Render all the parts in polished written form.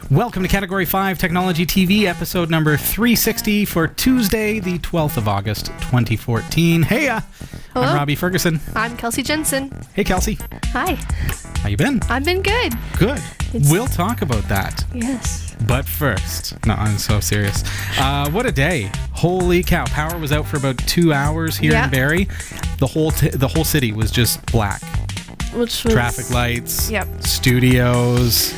Welcome to Category 5 Technology TV, episode number 360 for Tuesday, the 12th of August, 2014. Hey, Hello. I'm Robbie Ferguson. I'm Kelsey Jensen. Hey, Kelsey. Hi. How you been? I've been good. Good. We'll talk about that. Yes. But first, no, I'm so serious. What a day. Holy cow. Power was out for about 2 hours here in Barrie. The whole city was just black. Which was... Traffic lights, Yep. studios.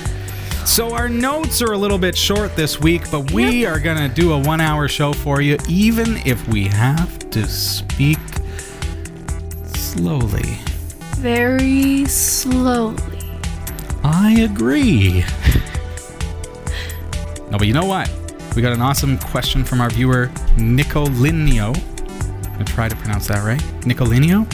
So our notes are a little bit short this week, but we are going to do a 1 hour show for you, even if we have to speak slowly. Very slowly. I agree. No, but you know what? We got an awesome question from our viewer, Nicolinio. I'm going to try to pronounce that right. Nicolinio?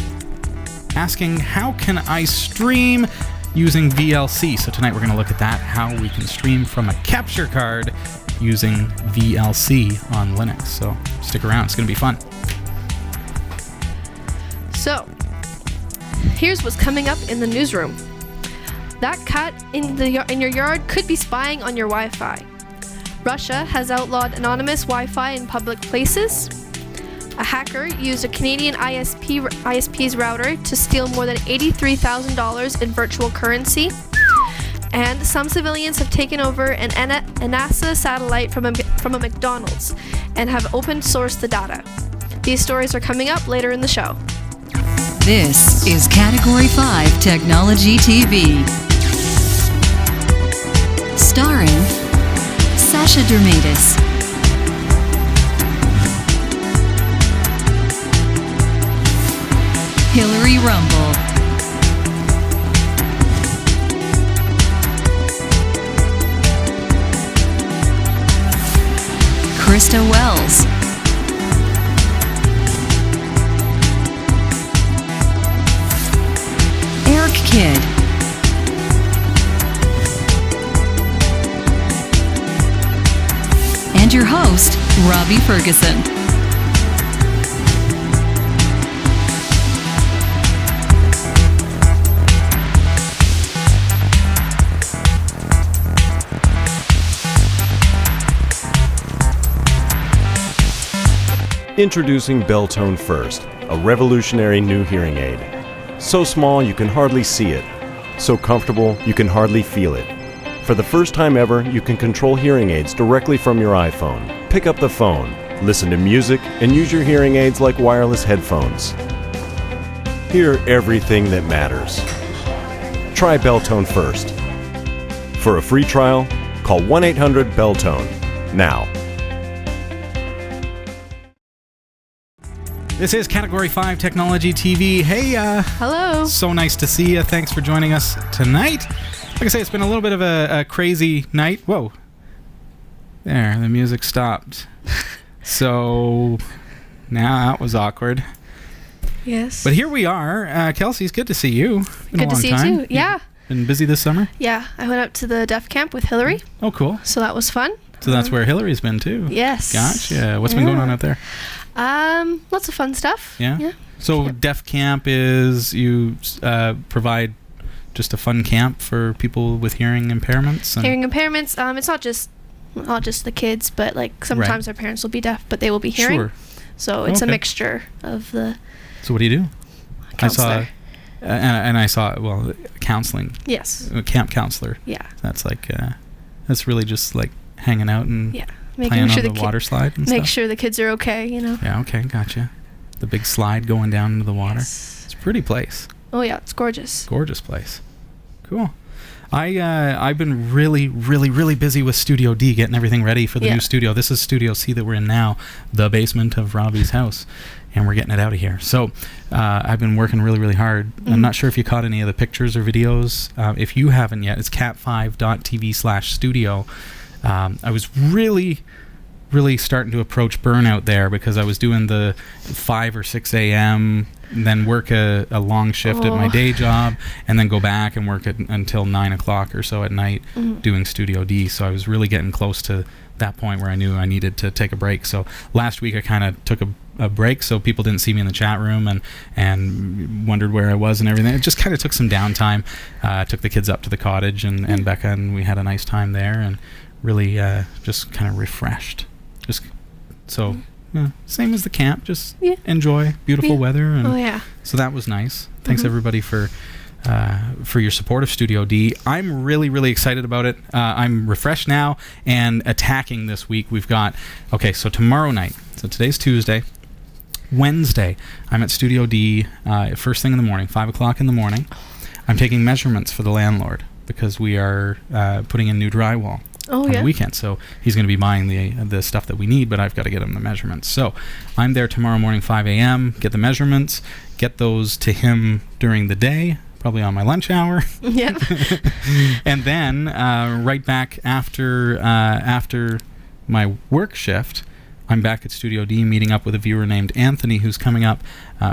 Asking, how can I stream using VLC? So tonight we're going to look at that, how we can stream from a capture card using VLC on Linux. So stick around, it's going to be fun. So, here's what's coming up in the newsroom. That cat in your yard could be spying on your Wi-Fi. Russia has outlawed anonymous Wi-Fi in public places. A hacker used a Canadian ISP's router to steal more than $83,000 in virtual currency. And some civilians have taken over a NASA satellite from a McDonald's and have open sourced the data. These stories are coming up later in the show. This is Category 5 Technology TV. Starring Sasha Dermatis, Hillary Rumble, Krista Wells, Eric Kidd, and your host, Robbie Ferguson. Introducing Belltone First, a revolutionary new hearing aid. So small you can hardly see it. So comfortable you can hardly feel it. For the first time ever, you can control hearing aids directly from your iPhone. Pick up the phone, listen to music, and use your hearing aids like wireless headphones. Hear everything that matters. Try Belltone First. For a free trial, call 1-800-BELLTONE now. This is Category 5 Technology TV. Hey, Hello. so nice to see you. Thanks for joining us tonight. Like I say, it's been a little bit of a crazy night. Whoa. There, the music stopped. So, now that was awkward. Yes. But here we are. Kelsey, it's good to see you. Been Good a to long see time. you too. Yeah. Been busy this summer? Yeah. I went up to the Deaf Camp with Hillary. Oh, cool. So that was fun. So that's where Hillary's been too. Yes. Gotcha. What's been going on out there? Lots of fun stuff. Yeah? So Deaf Camp is you provide just a fun camp for people with hearing impairments? Hearing impairments. It's not just the kids, but like sometimes their parents will be deaf, but they will be hearing. Sure. So it's a mixture of the. So what do you do? Counselor. I saw counseling. Yes. A camp counselor. Yeah. That's like that's really just like hanging out and playing on the water slide and make stuff. sure the kids are okay, you know. Yeah, okay, gotcha. The big slide going down into the water. Yes. It's a pretty place. Oh yeah, it's gorgeous. Gorgeous place. Cool. I've been really busy with Studio D, getting everything ready for the new studio. This is Studio C that we're in now, the basement of Robbie's house, and we're getting it out of here. So I've been working really hard. I'm not sure if you caught any of the pictures or videos. If you haven't yet, it's cat5.tv/studio. I was really starting to approach burnout there because I was doing the 5 or 6 a.m., then work a long shift at my day job, and then go back and work until 9 o'clock or so at night doing Studio D. So I was really getting close to that point where I knew I needed to take a break. So last week I kind of took a break so people didn't see me in the chat room and wondered where I was and everything. It just kind of took some downtime. Took the kids up to the cottage and Becca, and we had a nice time there and really just kind of refreshed. Just so same as the camp. Just enjoy beautiful weather. And so that was nice. Thanks everybody for your support of Studio D. I'm really, really excited about it. I'm refreshed now and attacking this week. We've got, so tomorrow night, so today's Tuesday, Wednesday, I'm at Studio D first thing in the morning, 5 o'clock in the morning. I'm taking measurements for the landlord because we are putting in new drywall on the weekend. So he's going to be buying the stuff that we need, but I've got to get him the measurements. So I'm there tomorrow morning, 5 a.m., get the measurements, get those to him during the day, probably on my lunch hour. Yep. And then right back after my work shift, I'm back at Studio D meeting up with a viewer named Anthony who's coming up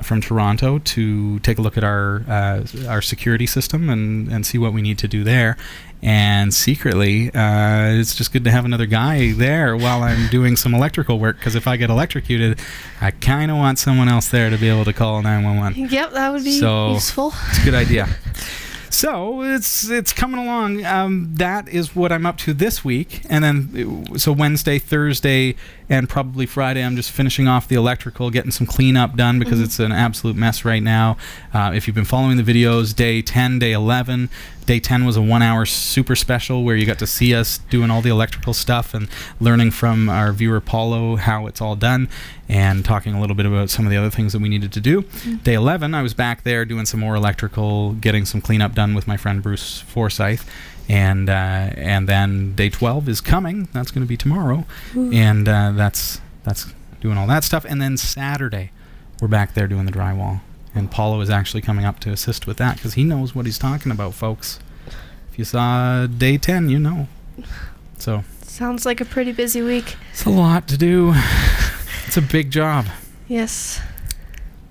from Toronto to take a look at our security system and see what we need to do there. And secretly, it's just good to have another guy there while I'm doing some electrical work, because if I get electrocuted, I kind of want someone else there to be able to call 911. Yep, that would be useful. It's a good idea. So it's coming along. That is what I'm up to this week. And then, so Wednesday, Thursday, and probably Friday, I'm just finishing off the electrical, getting some cleanup done because it's an absolute mess right now. If you've been following the videos, day 10, day 11, day 10 was a 1-hour super special where you got to see us doing all the electrical stuff and learning from our viewer Paulo how it's all done and talking a little bit about some of the other things that we needed to do. Day 11, I was back there doing some more electrical, getting some cleanup done with my friend Bruce Forsyth. And then day 12 is coming. That's going to be tomorrow. And that's doing all that stuff. And then Saturday, we're back there doing the drywall. And Paulo is actually coming up to assist with that because he knows what he's talking about, folks. If you saw day 10, you know. So sounds like a pretty busy week. It's a lot to do. It's a big job. Yes.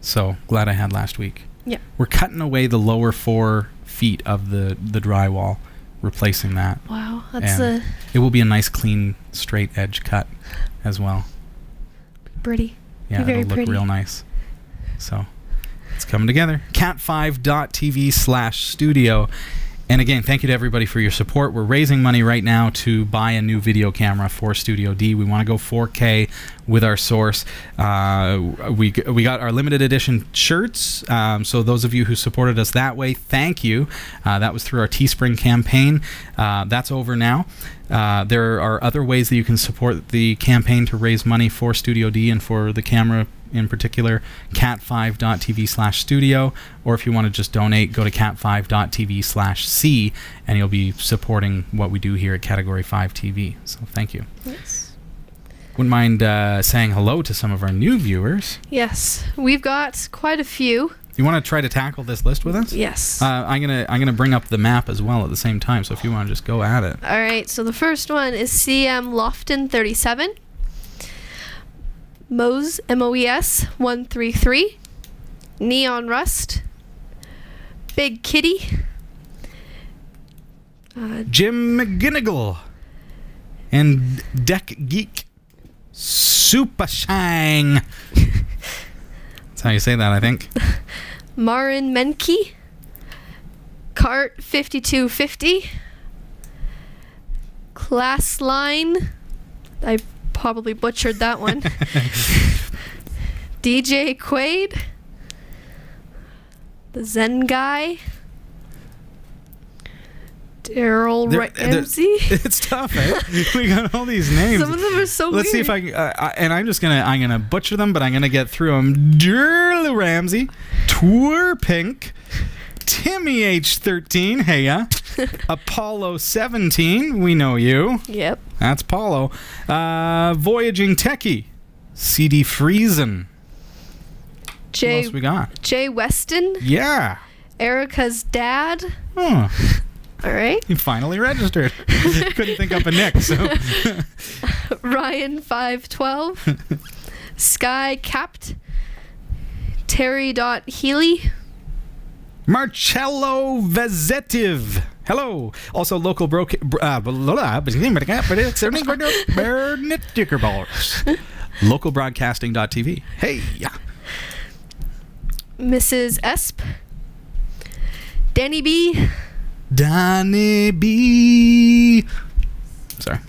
So glad I had last week. Yeah. We're cutting away the lower 4 feet of the drywall, replacing that. Wow, that's it will be a nice, clean, straight edge cut as well. Pretty. Yeah, very it'll look pretty. real nice. So it's coming together. cat5.tv/studio. And again, thank you to everybody for your support. We're raising money right now to buy a new video camera for Studio D. We want to go 4K with our source. We got our limited edition shirts. So those of you who supported us that way, thank you. That was through our Teespring campaign. That's over now. There are other ways that you can support the campaign to raise money for Studio D and for the camera in particular, cat5.tv/studio, or if you want to just donate, go to cat5.tv/C, and you'll be supporting what we do here at Category 5 TV. So thank you. Yes. Wouldn't mind saying hello to some of our new viewers. Yes, we've got quite a few. You want to try to tackle this list with us? Yes. I'm gonna bring up the map as well at the same time, so if you want to just go at it. All right, so the first one is CM Lofton 37. Moes, MOES 133, Neon Rust, Big Kitty, Jim McGinnigal, and Deck Geek Super Shang. That's how you say that, I think. Marin Menke, Cart 5250, Class Line, I probably butchered that one. DJ Quaid, the Zen Guy, Daryl Ramsey. It's tough, eh? We got all these names. Some of them are so weird. Let's see if I'm gonna butcher them, but I'm gonna get through them. Daryl Ramsey, Twerpink, Timmy H13, hey ya. Apollo 17, we know you. Yep. That's Paulo. Voyaging Techie, CD Friesen. What else we got? Jay Weston. Yeah. Erica's dad. Huh. All right. He finally registered. Couldn't think up a nick, so. Ryan 512. Sky Capped. Terry.Healy. Marcello Vezetiv. Hello. Also local localbroadcasting.tv. Hey. Mrs. Esp. Danny B. Danny B. Sorry.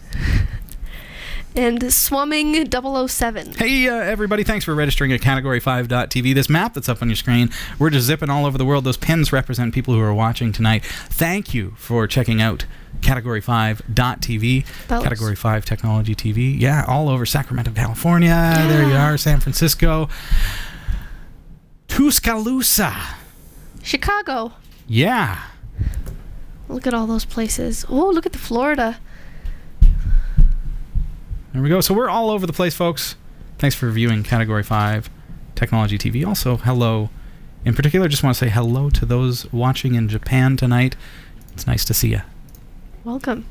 and Swamming 007. Hey, everybody, thanks for registering at category5.tv. This map that's up on your screen, we're just zipping all over the world. Those pins represent people who are watching tonight. Thank you for checking out category5.tv. Category 5 Technology TV. Yeah, all over Sacramento, California. Yeah. There you are, San Francisco. Tuscaloosa. Chicago. Yeah. Look at all those places. Oh, look at the Florida. There we go. So we're all over the place, folks. Thanks for viewing Category 5 Technology TV. Also, hello. In particular, just want to say hello to those watching in Japan tonight. It's nice to see you. Welcome.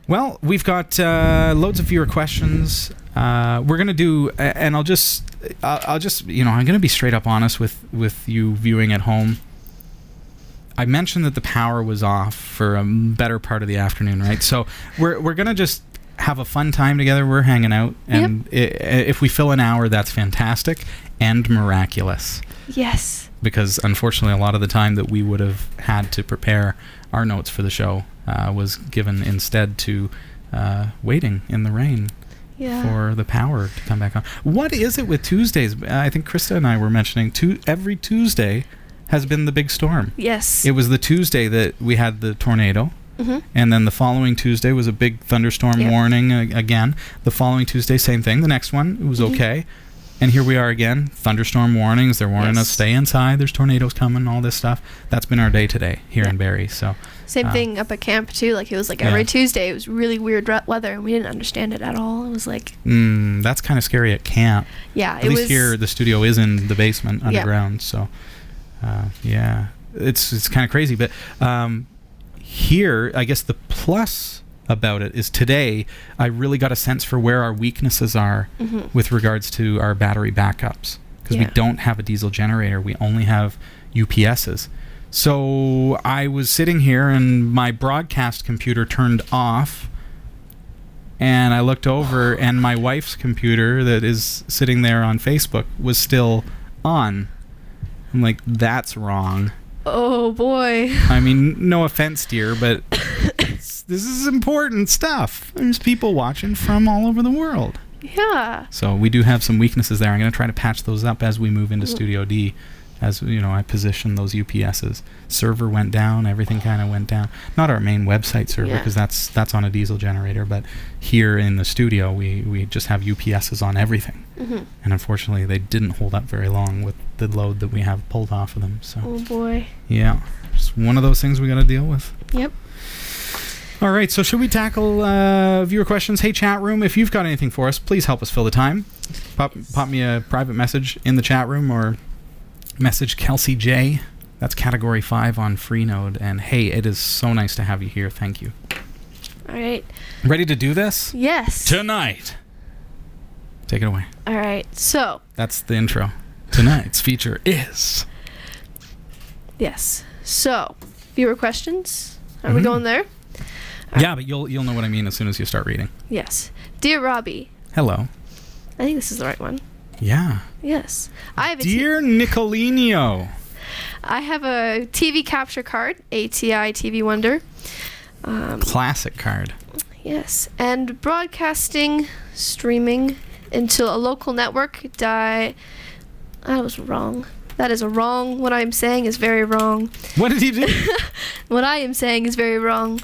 Well, we've got loads of viewer questions. We're going to do, and I'll just, I'm going to be straight up honest with you viewing at home. I mentioned that the power was off for a better part of the afternoon, right? So we're going to just have a fun time together. We're hanging out, and if we fill an hour, that's fantastic and miraculous. Yes. Because unfortunately, a lot of the time that we would have had to prepare our notes for the show was given instead to waiting in the rain for the power to come back on. What is it with Tuesdays? I think Krista and I were mentioning every Tuesday has been the big storm. Yes. It was the Tuesday that we had the tornado. Mm-hmm. And then the following Tuesday was a big thunderstorm warning again. The following Tuesday, same thing. The next one, it was okay. And here we are again. Thunderstorm warnings. They're warning us, stay inside. There's tornadoes coming, all this stuff. That's been our day today here in Barrie. So same thing up at camp, too. Like, it was like every Tuesday, it was really weird weather, and we didn't understand it at all. It was like... that's kind of scary at camp. Yeah, at least here, the studio is in the basement underground. So, it's kind of crazy. But here, I guess the plus about it is today I really got a sense for where our weaknesses are with regards to our battery backups, because we don't have a diesel generator. We only have UPSs. So I was sitting here and my broadcast computer turned off, and I looked over and my wife's computer that is sitting there on Facebook was still on. I'm like, that's wrong. Oh boy. I mean, no offense, dear, but this is important stuff. There's people watching from all over the world. Yeah. So we do have some weaknesses there. I'm going to try to patch those up as we move into Studio D. As I position those UPSs. Server went down. Everything kind of went down. Not our main website server, because that's on a diesel generator. But here in the studio, we just have UPSs on everything. And unfortunately, they didn't hold up very long with the load that we have pulled off of them. So. Oh boy. Yeah, it's one of those things we got to deal with. Yep. All right, so should we tackle viewer questions? Hey, chat room, if you've got anything for us, please help us fill the time. Pop me a private message in the chat room, or message Kelsey J. That's Category 5 on Freenode. And hey, it is so nice to have you here. Thank you. All right. Ready to do this? Yes. Tonight. Take it away. All right. So. That's the intro. Tonight's feature is. Yes. So, viewer questions. Are we going there? Yeah, but you'll know what I mean as soon as you start reading. Yes. Dear Robbie. Hello. I think this is the right one. Yeah. Yes. I have Dear Nicolino. I have a TV capture card, ATI TV Wonder. Classic card. Yes. And broadcasting, streaming into a local network. I was wrong. That is wrong. What I am saying is very wrong. What did he do? What I am saying is very wrong.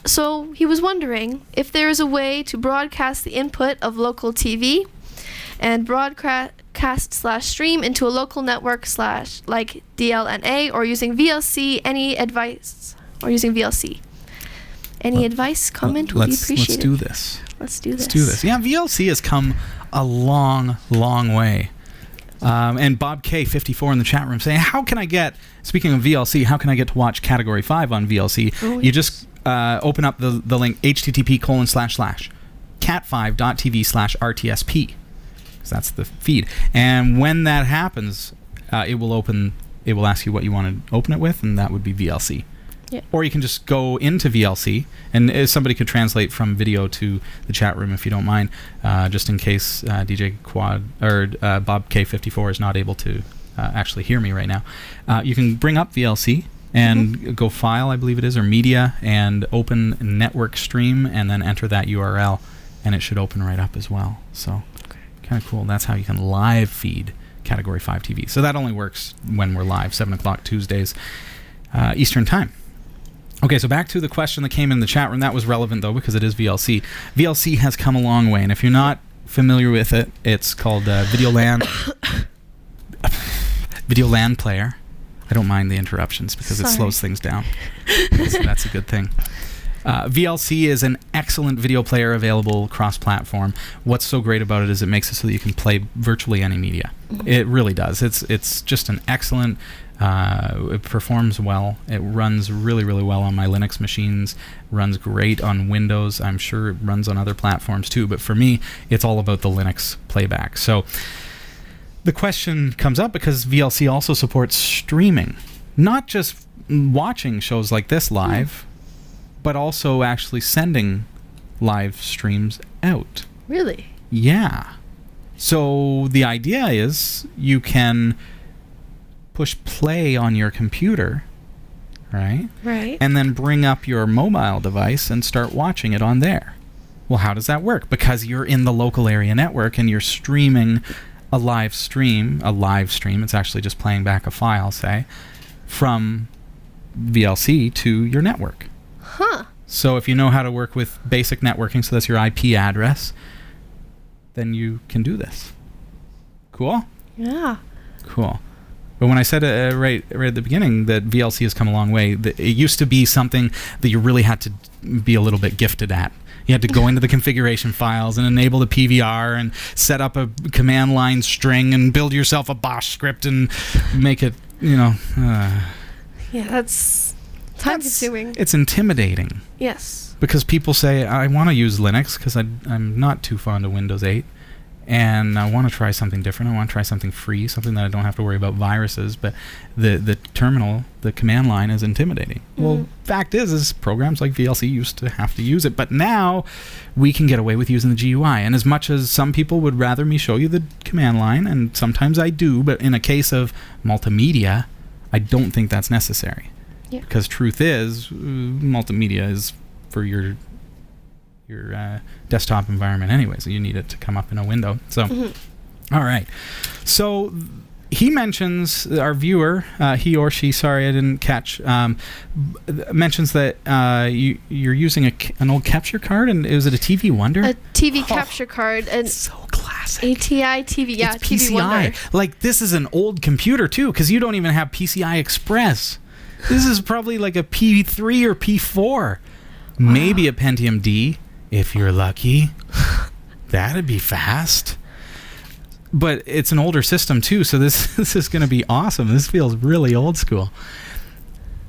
So he was wondering if there is a way to broadcast the input of local TV and broadcast/stream into a local network / like DLNA, or using VLC. Any advice? Or using VLC. Any advice, comment would be appreciated. Let's do this. Let's do this. Let's do this. Yeah, VLC has come a long, long way. And Bob K54 in the chat room saying, how can I get, speaking of VLC, how can I get to watch Category 5 on VLC? Oh, you just open up the link, http://cat5.tv/RTSP. So that's the feed. And when that happens, it will ask you what you want to open it with, and that would be VLC. Yeah. Or you can just go into VLC, and somebody could translate from video to the chat room if you don't mind, just in case DJ Quad or Bob K54 is not able to actually hear me right now. You can bring up VLC, and go File, I believe it is, or Media, and open Network Stream, and then enter that URL, and it should open right up as well. So kind of cool. That's how you can live feed Category 5 TV. So that only works when we're live, 7 o'clock Tuesdays Eastern Time. Okay, so back to the question that came in the chat room. That was relevant, though, because it is VLC. VLC has come a long way, and if you're not familiar with it, it's called Video LAN Player. I don't mind the interruptions because it slows things down. So that's a good thing. VLC is an excellent video player available cross-platform. What's so great about it is it makes it so that you can play virtually any media. It really does. It's just an excellent... it performs well. It runs really, really well on my Linux machines. Runs great on Windows. I'm sure it runs on other platforms too. But for me, it's all about the Linux playback. So the question comes up because VLC also supports streaming. Not just watching shows like this live, but also actually sending live streams out. Really? Yeah. So the idea is you can push play on your computer, right? Right. And then bring up your mobile device and start watching it on there. Well, how does that work? Because you're in the local area network and you're streaming a live stream. It's actually just playing back a file, say, from VLC to your network. Huh. So if you know how to work with basic networking, so that's your IP address, then you can do this. Cool? Yeah. Cool. But when I said right at the beginning that VLC has come a long way, it used to be something that you really had to be a little bit gifted at. You had to go into the configuration files and enable the PVR and set up a command line string and build yourself a Bash script and make it, Yeah, that's time-consuming. It's intimidating. Yes. Because people say, I want to use Linux because I'm not too fond of Windows 8. And I want to try something different. I want to try something free, something that I don't have to worry about viruses. But the terminal, the command line is intimidating. Well, fact is programs like VLC used to have to use it. But now we can get away with using the GUI. And as much as some people would rather me show you the command line, and sometimes I do, but in a case of multimedia, I don't think that's necessary. Yeah. Because truth is, multimedia is for your desktop environment anyway, so you need it to come up in a window. So, all right. So he mentions, our viewer, he or she, sorry, I didn't catch, mentions that you're using an old capture card, and is it a TV Wonder? A TV capture card. And so classic. ATI TV, yeah, it's TV PCI. Wonder. Like, this is an old computer, too, because you don't even have PCI Express. This is probably like a P3 or P4. Maybe a Pentium D. If you're lucky. That'd be fast. But it's an older system too, so this is going to be awesome. This feels really old school.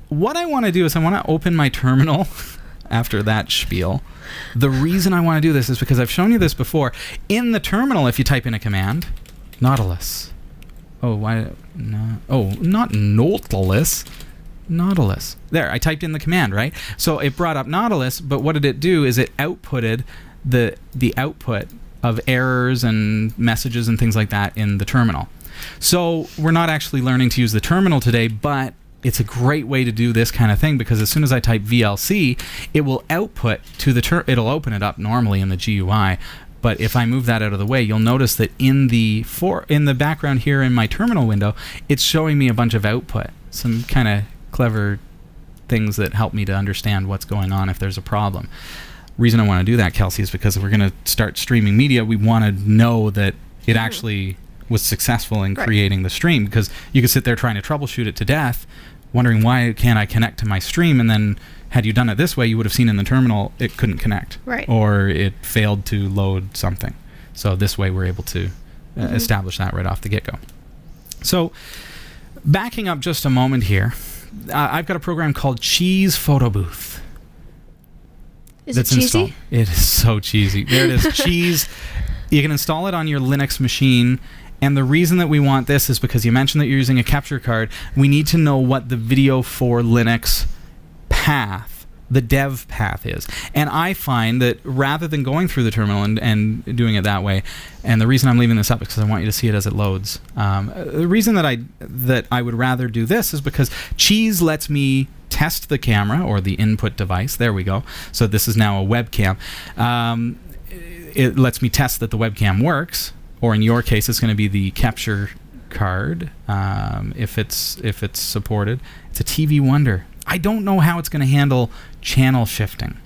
What I want to do is I want to open my terminal after that spiel. The reason I want to do this is because I've shown you this before. In the terminal, if you type in a command, Nautilus. Oh, why? No. Oh, not Nautilus. Nautilus. There, I typed in the command, right? So it brought up Nautilus, but what did it do is it outputted the output of errors and messages and things like that in the terminal. So we're not actually learning to use the terminal today, but it's a great way to do this kind of thing because as soon as I type VLC, it will output to the it'll open it up normally in the GUI. But if I move that out of the way, you'll notice that in the background here in my terminal window, it's showing me a bunch of output, some kind of clever things that help me to understand what's going on if there's a problem. Reason I want to do that, Kelsey, is because if we're going to start streaming media, we want to know that it actually was successful in creating the stream, because you could sit there trying to troubleshoot it to death, wondering why can't I connect to my stream, and then had you done it this way, you would have seen in the terminal it couldn't connect, or it failed to load something. So this way we're able to establish that right off the get-go. So backing up just a moment here, I've got a program called Cheese Photo Booth. Is it cheesy? Installed. It is so cheesy. There it is, Cheese. You can install it on your Linux machine. And the reason that we want this is because you mentioned that you're using a capture card. We need to know what the video for Linux path the dev path is. And I find that rather than going through the terminal and doing it that way, and the reason I'm leaving this up is because I want you to see it as it loads. The reason that I would rather do this is because Cheese lets me test the camera or the input device. There we go. So this is now a webcam. It lets me test that the webcam works, or in your case, it's going to be the capture card if it's supported. It's a TV Wonder. I don't know how it's going to handle channel shifting.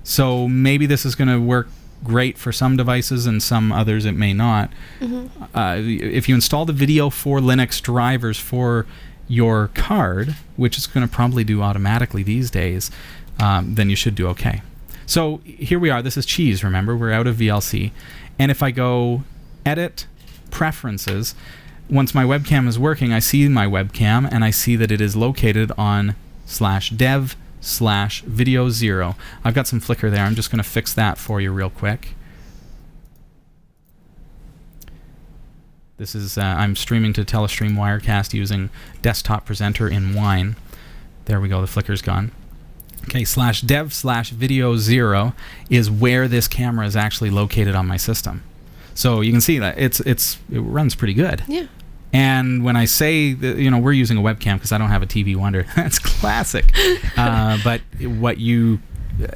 So maybe this is going to work great for some devices and some others it may not. If you install the Video for Linux drivers for your card, which is going to probably do automatically these days, then you should do okay. So here we are. This is Cheese, remember? We're out of VLC. And if I go Edit, Preferences, once my webcam is working, I see my webcam, and I see that it is located on /dev/video0. I've got some flicker there. I'm just going to fix that for you real quick. This is I'm streaming to Telestream Wirecast using Desktop Presenter in Wine. There we go. The flicker's gone. Okay, /dev/video0 is where this camera is actually located on my system. So you can see that it runs pretty good. Yeah. And when I say that, we're using a webcam because I don't have a TV Wonder. That's classic. But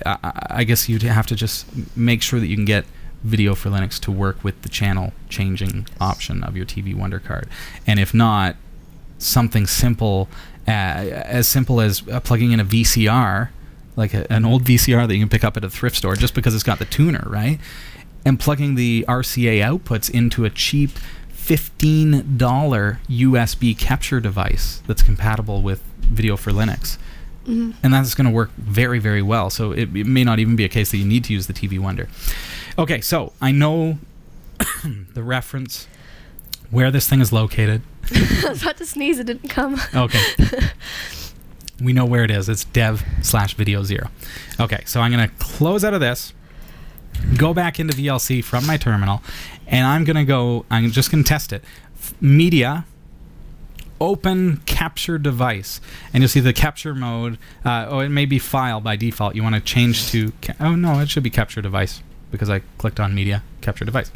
I guess you'd have to just make sure that you can get Video for Linux to work with the channel changing option of your TV Wonder card. And if not, something simple, as simple as plugging in a VCR, like an old VCR that you can pick up at a thrift store just because it's got the tuner, right? And plugging the RCA outputs into a cheap $15 USB capture device that's compatible with Video for Linux. And that's going to work very, very well. So it may not even be a case that you need to use the TV Wonder. Okay, so I know the reference, where this thing is located. I was about to sneeze, it didn't come. Okay. We know where it is. It's dev/video0. Okay, so I'm going to close out of this, go back into VLC from my terminal, and I'm just going to test it. Media, open capture device, and you'll see the capture mode. It may be file by default. You want to change to, it should be capture device because I clicked on media, capture device.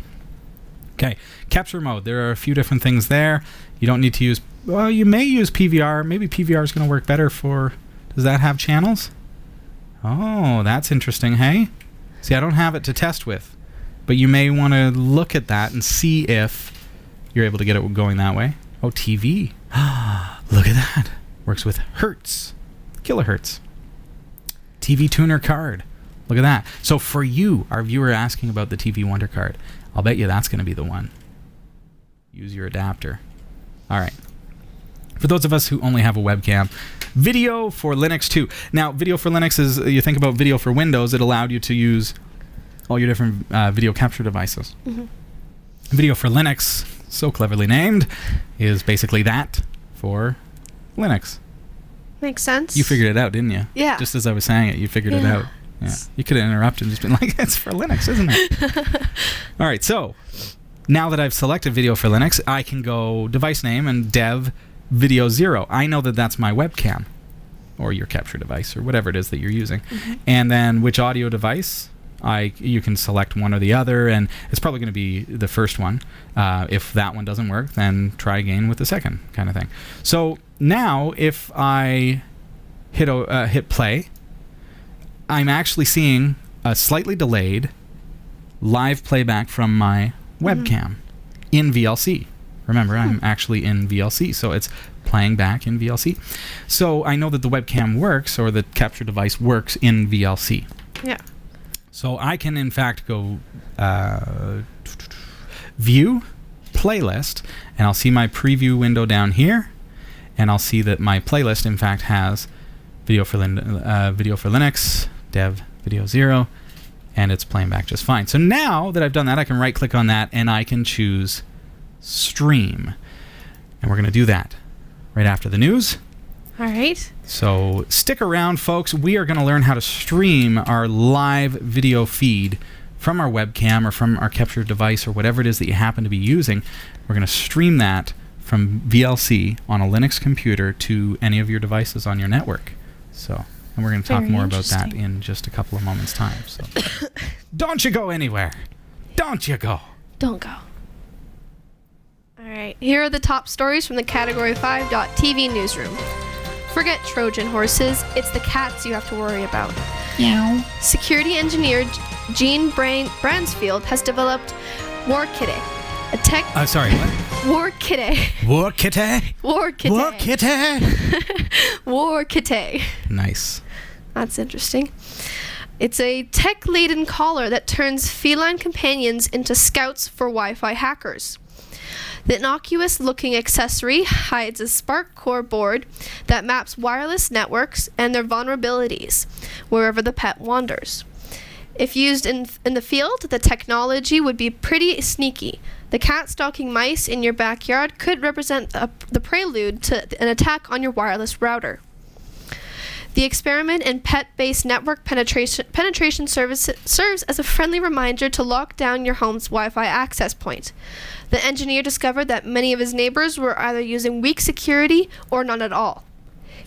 Okay, capture mode. There are a few different things there. You don't need to use, you may use PVR. Maybe PVR is going to work better for, does that have channels? Oh, that's interesting, hey? See, I don't have it to test with, but you may want to look at that and see if you're able to get it going that way. Oh, TV. Look at that. Works with hertz, kilohertz. TV tuner card. Look at that. So for you, our viewer asking about the TV Wonder card, I'll bet you that's going to be the one. Use your adapter. All right. For those of us who only have a webcam, Video for Linux 2. Now, Video for Linux is, you think about Video for Windows, it allowed you to use all your different video capture devices. Video for Linux, so cleverly named, is basically that for Linux. Makes sense. You figured it out, didn't you? Yeah. Just as I was saying it, you figured it out. Yeah. You could have interrupted and just been like, it's for Linux, isn't it? All right, so now that I've selected Video for Linux, I can go device name and dev Video 0. I know that that's my webcam or your capture device or whatever it is that you're using. And then which audio device, you can select one or the other, and it's probably going to be the first one. If that one doesn't work, then try again with the second kind of thing. So now if I hit play, I'm actually seeing a slightly delayed live playback from my webcam in VLC. Remember, I'm actually in VLC, so it's playing back in VLC. So I know that the webcam works, or the capture device works in VLC. Yeah. So I can, in fact, go View, Playlist, and I'll see my preview window down here, and I'll see that my playlist, in fact, has Video for Linux, Dev Video 0, and it's playing back just fine. So now that I've done that, I can right-click on that, and I can choose Stream. And we're going to do that right after the news. All right. So stick around, folks. We are going to learn how to stream our live video feed from our webcam or from our capture device or whatever it is that you happen to be using. We're going to stream that from VLC on a Linux computer to any of your devices on your network. So And we're going to talk Very more about that interesting. in just a couple of moments' time. So don't you go anywhere. Don't you go. Don't go. All right, here are the top stories from the Category 5.tv newsroom. Forget Trojan horses, it's the cats you have to worry about. Meow. Security engineer Gene Bransfield has developed War Kitty, a tech... Sorry, what? War Kitty. War kitty? War Kitty. War kitty? War Kitty. Nice. That's interesting. It's a tech-laden collar that turns feline companions into scouts for Wi-Fi hackers. The innocuous-looking accessory hides a Spark Core board that maps wireless networks and their vulnerabilities wherever the pet wanders. If used in the field, the technology would be pretty sneaky. The cat stalking mice in your backyard could represent the prelude to an attack on your wireless router. The experiment in pet-based network penetration service serves as a friendly reminder to lock down your home's Wi-Fi access point. The engineer discovered that many of his neighbors were either using weak security or none at all.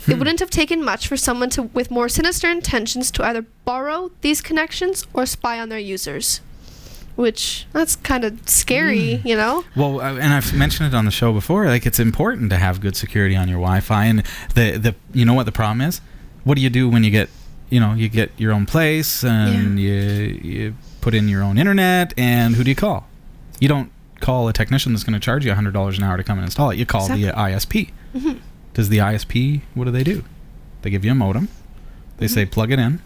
It wouldn't have taken much for someone with more sinister intentions to either borrow these connections or spy on their users. Which, that's kind of scary, you know? Well, and I've mentioned it on the show before, like it's important to have good security on your Wi-Fi. And the you know what the problem is? What do you do when you get your own place and you put in your own internet, and who do you call? You don't call a technician that's going to charge you $100 an hour to come and install it. You call the ISP. Mm-hmm. Does the ISP, what do? They give you a modem. They say plug it in,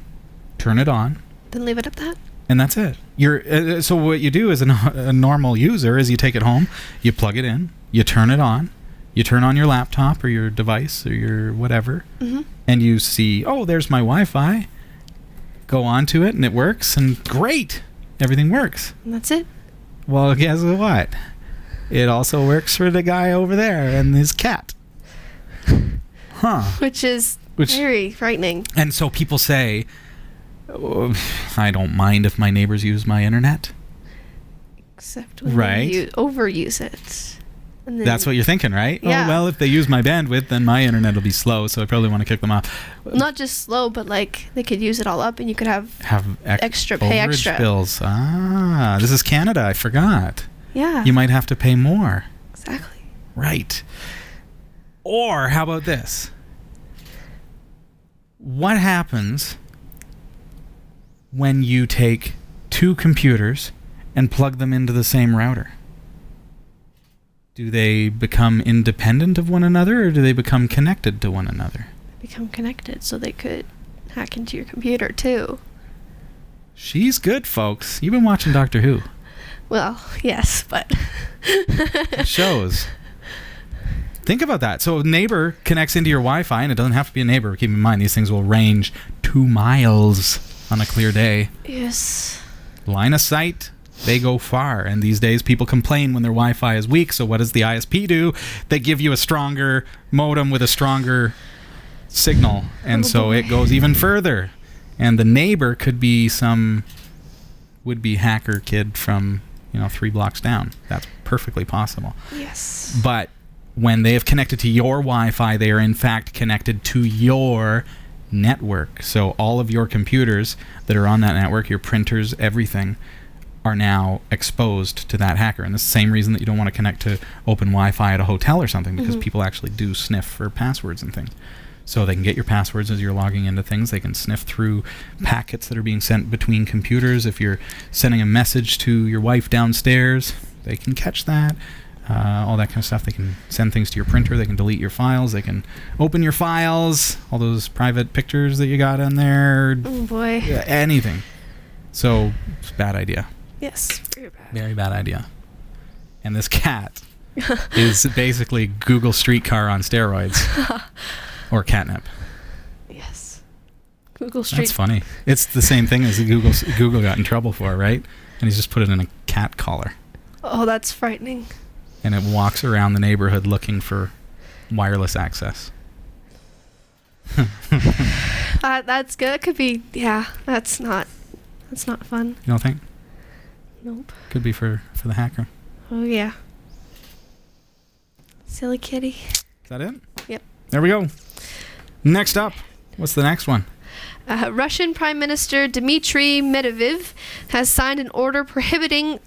turn it on, Then leave it at that. and that's it. So what you do as a normal user is you take it home, you plug it in, you turn it on, you turn on your laptop or your device or your whatever, and you see, oh, there's my Wi-Fi. Go on to it and it works, and great, everything works. And that's it. Well, guess what? It also works for the guy over there and his cat. Which is very frightening. And so people say, oh, I don't mind if my neighbors use my internet. Except when Right. you overuse it. And then That's what you're thinking, right? Yeah. Oh, well, if they use my bandwidth, then my internet will be slow, so I probably want to kick them off. not just slow, but like they could use it all up and you could have extra, pay overage extra. bills. This is Canada. I forgot. Yeah. You might have to pay more. Exactly. Right. Or how about this? What happens when you take two computers and plug them into the same router? Do they become independent of one another, or do they become connected to one another? Become connected so they could hack into your computer too. She's good, folks. You've been watching Doctor Who. Well, yes, but It shows. Think about that. So a neighbor connects into your Wi-Fi, and it doesn't have to be a neighbor. Keep in mind, these things will range 2 miles on a clear day. yes. Line of sight, they go far. And these days, people complain when their Wi-Fi is weak. So what does the ISP do? They give you a stronger modem with a stronger signal. And so it goes even further. And the neighbor could be some would-be hacker kid from, 3 blocks down. That's perfectly possible. Yes. But when they have connected to your Wi-Fi, they are in fact connected to your network. So all of your computers that are on that network, your printers, everything, are now exposed to that hacker. And it's the same reason that you don't want to connect to open Wi-Fi at a hotel or something, because people actually do sniff for passwords and things. So they can get your passwords as you're logging into things. They can sniff through packets that are being sent between computers. If you're sending a message to your wife downstairs, they can catch that. All that kind of stuff. They can send things to your printer. They can delete your files. They can open your files. All those private pictures that you got in there. Oh boy. Anything. So it's a bad idea. Yes. Very bad. Very bad idea. And this cat is basically Google Streetcar on steroids. Or catnip. Yes. Google Street. That's funny. It's the same thing as Google got in trouble for, right? And he's just put it in a cat collar. Oh, that's frightening. And it walks around the neighborhood looking for wireless access. That's good. It could be. Yeah. That's not fun. You don't think? Nope. Could be for the hacker. Oh yeah. Silly kitty. Is that it? Yep. There we go. Next up. What's the next one? Russian Prime Minister Dmitry Medvedev has signed an order prohibiting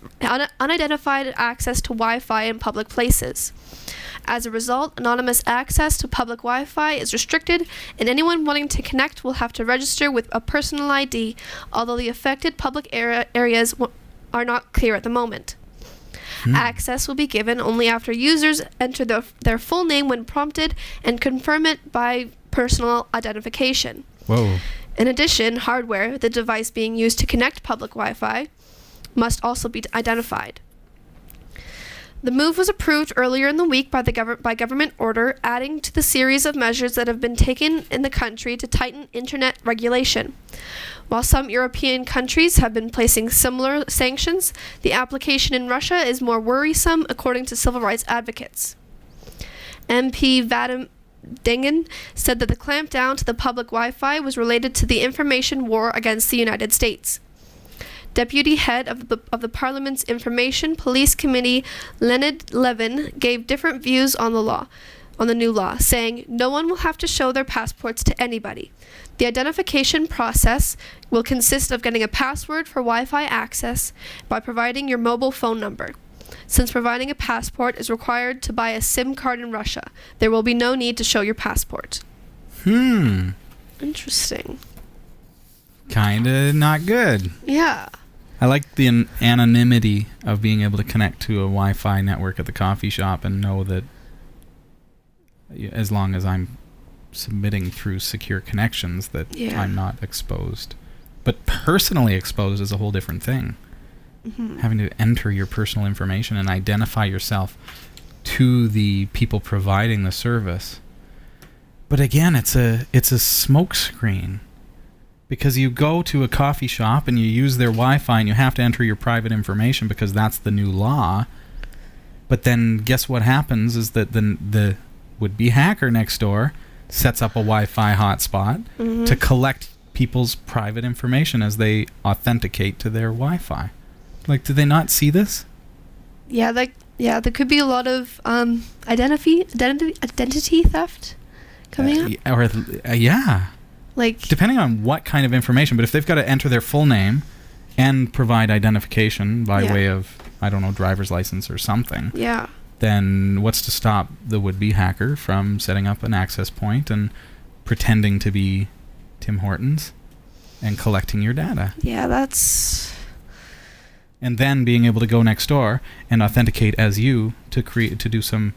unidentified access to Wi-Fi in public places. As a result, anonymous access to public Wi-Fi is restricted, and anyone wanting to connect will have to register with a personal ID, although the affected public areas are not clear at the moment. Access will be given only after users enter their full name when prompted and confirm it by personal identification. Whoa. In addition, hardware, the device being used to connect public Wi-Fi, must also be identified. The move was approved earlier in the week by government order, adding to the series of measures that have been taken in the country to tighten internet regulation. While some European countries have been placing similar sanctions, the application in Russia is more worrisome, according to civil rights advocates. MP Vadim Dingen said that the clampdown to the public Wi-Fi was related to the information war against the United States. Deputy head of the Parliament's Information Police Committee, Leonid Levin, gave different views on the new law, saying, "No one will have to show their passports to anybody. The identification process will consist of getting a password for Wi-Fi access by providing your mobile phone number. Since providing a passport is required to buy a SIM card in Russia, there will be no need to show your passport." Interesting. Kinda not good. Yeah. I like the anonymity of being able to connect to a Wi-Fi network at the coffee shop and know that as long as I'm submitting through secure connections that I'm not exposed. But personally exposed is a whole different thing. Having to enter your personal information and identify yourself to the people providing the service. But again, it's a smokescreen. Because you go to a coffee shop and you use their Wi-Fi and you have to enter your private information because that's the new law. But then guess what happens is that the would-be hacker next door sets up a Wi-Fi hotspot to collect people's private information as they authenticate to their Wi-Fi. Like, do they not see this? Yeah, there could be a lot of identity theft coming up. Yeah. Like, depending on what kind of information, but if they've got to enter their full name and provide identification by way of, I don't know, driver's license or something, then what's to stop the would-be hacker from setting up an access point and pretending to be Tim Hortons and collecting your data? Yeah, that's... And then being able to go next door and authenticate as you to do some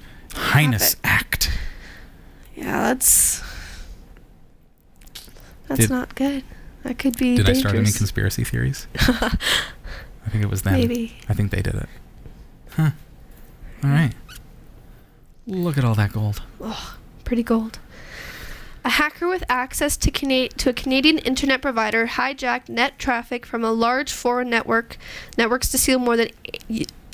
heinous act. Yeah, that's not good. That could be Did dangerous. I start any conspiracy theories? I think it was them. Maybe. I think they did it. Huh. All right. Look at all that gold. Oh, pretty gold. A hacker with access to a Canadian internet provider hijacked net traffic from a large foreign networks to steal more than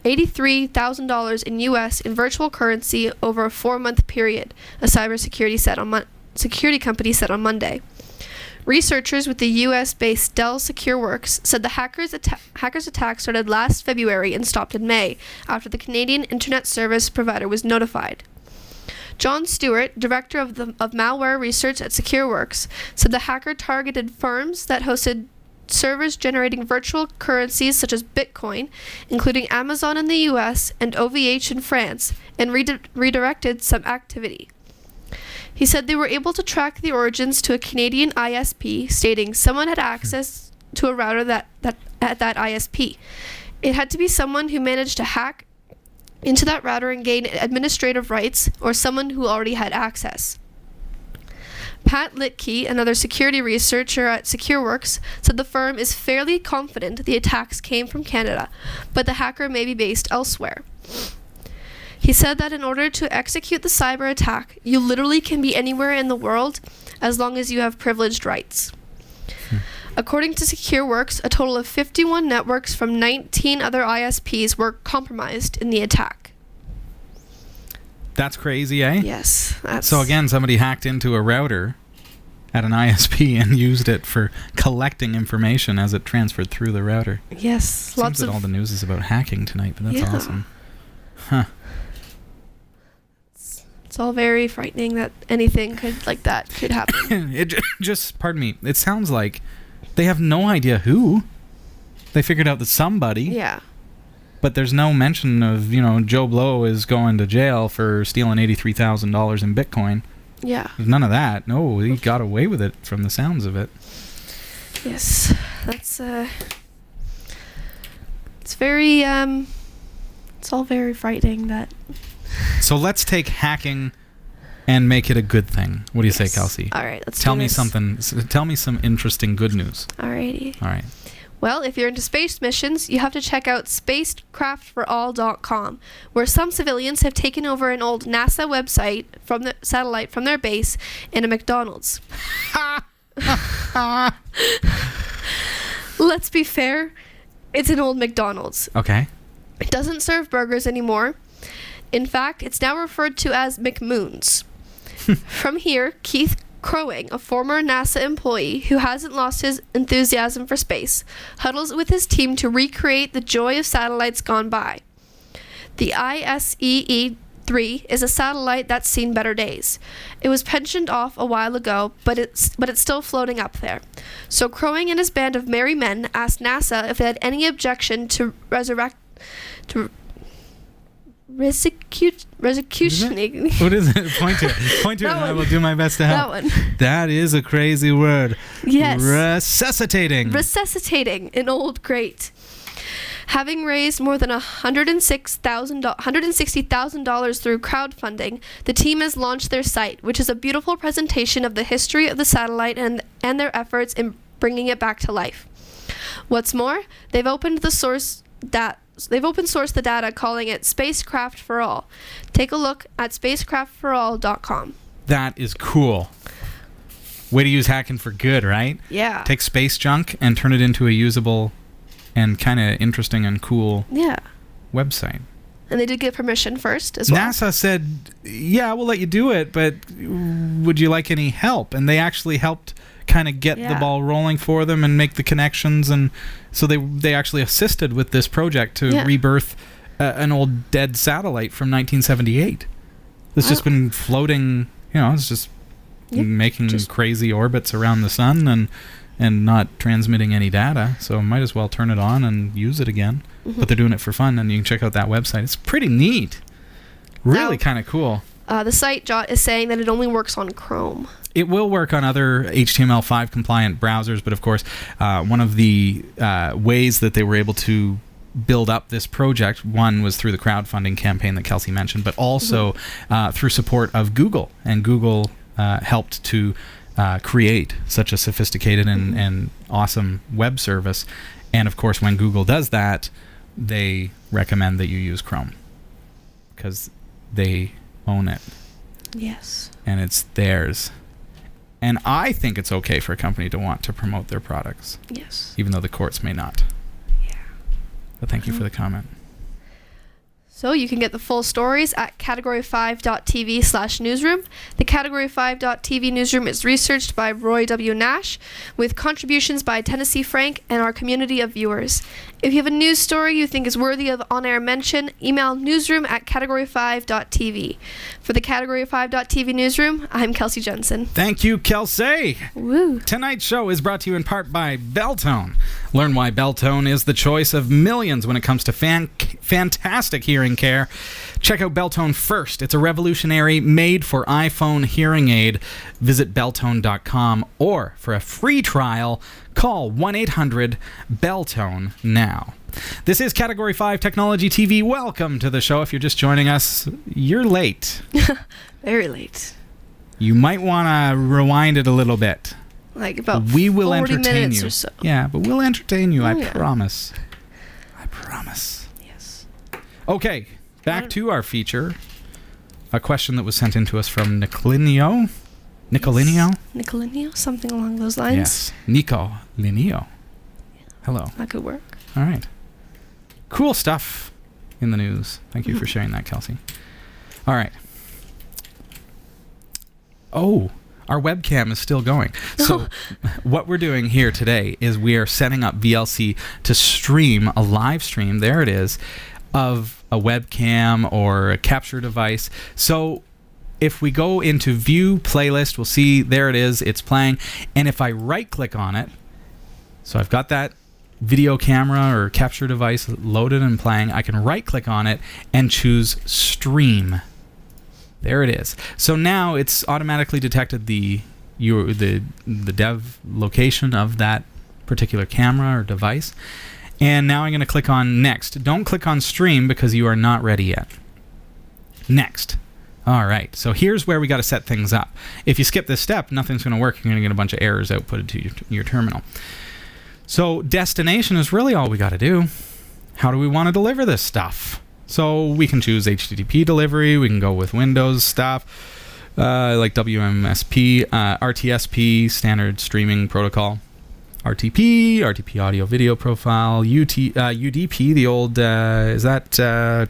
$83,000 in U.S. in virtual currency over a 4-month period, a cybersecurity security company said on Monday. Researchers with the U.S.-based Dell SecureWorks said the hackers' attack started last February and stopped in May, after the Canadian internet service provider was notified. John Stewart, director of malware research at SecureWorks, said the hacker targeted firms that hosted servers generating virtual currencies such as Bitcoin, including Amazon in the U.S. and OVH in France, and redirected some activity. He said they were able to track the origins to a Canadian ISP, stating someone had access to a router at that ISP. It had to be someone who managed to hack into that router and gain administrative rights, or someone who already had access. Pat Litkey, another security researcher at SecureWorks, said the firm is fairly confident the attacks came from Canada, but the hacker may be based elsewhere. He said that in order to execute the cyber attack, you literally can be anywhere in the world as long as you have privileged rights. According to SecureWorks, a total of 51 networks from 19 other ISPs were compromised in the attack. That's crazy, eh? Yes. So again, somebody hacked into a router at an ISP and used it for collecting information as it transferred through the router. Yes. Seems that all the news is about hacking tonight, but that's awesome. Huh. It's It's all very frightening that anything like that could happen. Pardon me, it sounds like they have no idea who. They figured out that somebody. Yeah. But there's no mention of, Joe Blow is going to jail for stealing $83,000 in Bitcoin. Yeah. There's none of that. No, he got away with it from the sounds of it. Yes. That's, it's very, it's all very frightening that... So let's take hacking and make it a good thing. What do you say, Kelsey? All right, let's tell do me this. something. Tell me some interesting good news. Alrighty. All right. Well, if you're into space missions, you have to check out spacecraftforall.com, where some civilians have taken over an old NASA website from the satellite from their base in a McDonald's. Let's be fair, it's an old McDonald's. Okay. It doesn't serve burgers anymore. In fact, it's now referred to as McMoons. From here, Keith Crowing, a former NASA employee who hasn't lost his enthusiasm for space, huddles with his team to recreate the joy of satellites gone by. The ISEE-3 is a satellite that's seen better days. It was pensioned off a while ago, but it's still floating up there. So Crowing and his band of merry men asked NASA if they had any objection to resecutioning. What is it? Point to it. Point to it, and I will do my best to help. That one. That is a crazy word. Yes. Resuscitating an old grate. Having raised more than $160,000 through crowdfunding, the team has launched their site, which is a beautiful presentation of the history of the satellite and their efforts in bringing it back to life. What's more, they've open sourced the data, calling it Spacecraft for All. Take a look at spacecraftforall.com. That is cool. Way to use hacking for good, right? Yeah. Take space junk and turn it into a usable and kind of interesting and cool website. And they did get permission first as well. NASA said, yeah, we'll let you do it, but would you like any help? And they actually helped kind of get the ball rolling for them and make the connections, and so they actually assisted with this project to rebirth an old dead satellite from 1978. It's just been floating, it's just making crazy orbits around the sun and not transmitting any data, so might as well turn it on and use it again. But they're doing it for fun, and you can check out that website. It's pretty neat. Really kind of cool. The site is saying that it only works on Chrome. It will work on other HTML5 compliant browsers, but of course, one of the ways that they were able to build up this project, one was through the crowdfunding campaign that Kelsey mentioned, but also through support of Google. And Google helped to create such a sophisticated and awesome web service. And of course, when Google does that, they recommend that you use Chrome because they own it. Yes. And it's theirs. And I think it's okay for a company to want to promote their products. Yes. Even though the courts may not. Yeah. But thank you for the comment. So you can get the full stories at category5.tv/newsroom. The category5.tv newsroom is researched by Roy W. Nash with contributions by Tennessee Frank and our community of viewers. If you have a news story you think is worthy of on-air mention, email newsroom@category5.tv. For the category5.tv newsroom, I'm Kelsey Jensen. Thank you, Kelsey. Woo. Tonight's show is brought to you in part by Beltone. Learn why Beltone is the choice of millions when it comes to fantastic hearing care. Check out Beltone first. It's a revolutionary made-for iPhone hearing aid. Visit beltone.com, or for a free trial, call 1-800-BELTONE now. This is Category 5 Technology TV. Welcome to the show. If you're just joining us, you're late. Very late. You might want to rewind it a little bit. Like about we will 40 entertain minutes you. or so. Yeah, but we'll entertain you, I yeah. promise. I promise. Yes. Okay, back to our feature. A question that was sent in to us from Nicolinio. Nicolinio? Yes. Nicolinio? Something along those lines? Yes. Nicolinio. Hello. That could work. All right. Cool stuff in the news. Thank you for sharing that, Kelsey. All right. Oh, our webcam is still going. So what we're doing here today is we are setting up VLC to stream a live stream, there it is, of a webcam or a capture device. So if we go into View Playlist, we'll see there it is. It's playing. And if I right-click on it, so I've got that video camera or capture device loaded and playing, I can right-click on it and choose Stream. There it is. So now it's automatically detected the dev location of that particular camera or device. And now I'm going to click on Next. Don't click on Stream because you are not ready yet. Next. All right. So here's where we got to set things up. If you skip this step, nothing's going to work. You're going to get a bunch of errors outputted to your terminal. So destination is really all we got to do. How do we want to deliver this stuff? So we can choose HTTP delivery. We can go with Windows stuff, like WMSP, RTSP, standard streaming protocol, RTP audio video profile, UDP, the old, is that,